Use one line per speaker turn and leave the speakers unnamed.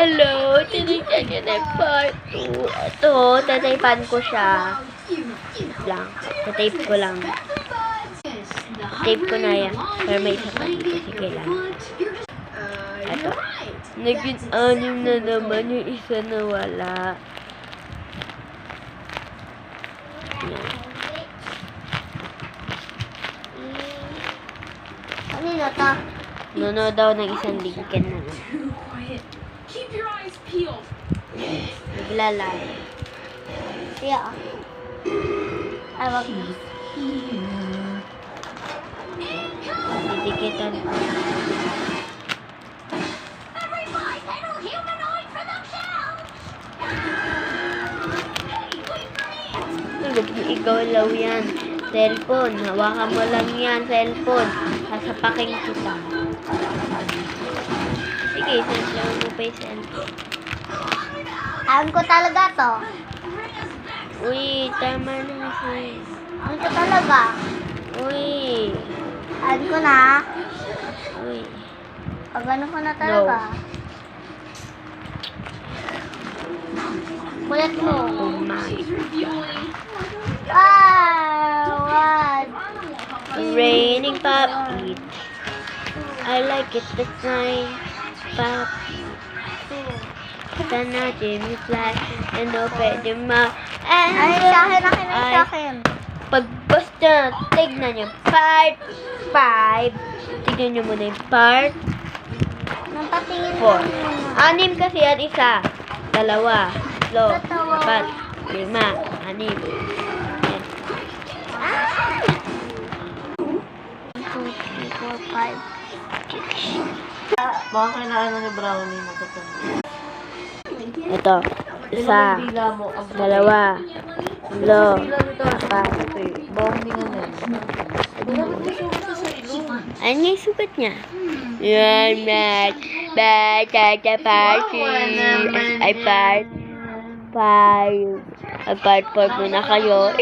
Hello, tinignan niya na yung part 2. Ito, tataypan ko siya. Lang. Tatape ko lang. Tape ko na yan. Pero may isa pa dito. Sige lang. Ito. Naging anim na naman yung isa na wala. Yan.
Ano na to?
Nuno daw ng isang Lincoln na. Naglalay.
Siya. Ay, wag.
Didikitan ko. Ikaw law yan. Cellphone. Hawakan mo lang yan, cellphone. Sasapakin kita. Sige, send lang mo pa yung cellphone.
Alam ko talaga to.
Uy, tama na sis.
Alam ko talaga.
Uy.
Alam ko na.
Uy.
Pag ano ko na talaga. Kulit mo.
Oh my.
Wow! What?
Raining puppy. I like it the sign. Puppy. Sana Jimmy Fly. And open your mouth.
Ay, sa akin, sa akin.
Pag basta, tignan nyo. Part 5. Tignan nyo muna yung part
Nang patingin
4. Anim kasi yan isa. Dalawa. Lo.
Dalawa.
4. 5. Anim. Yan.
1, 2, 3, 4, 5.
Baka kailangan ni Brownie na ito.
Ito. Isa. Dalawa. Lo. 4.
Bonding na yan.
Ano yung sugat niya? Yan, mat. Batata party. Ay, part 5. Ay, part 4 muna kayo.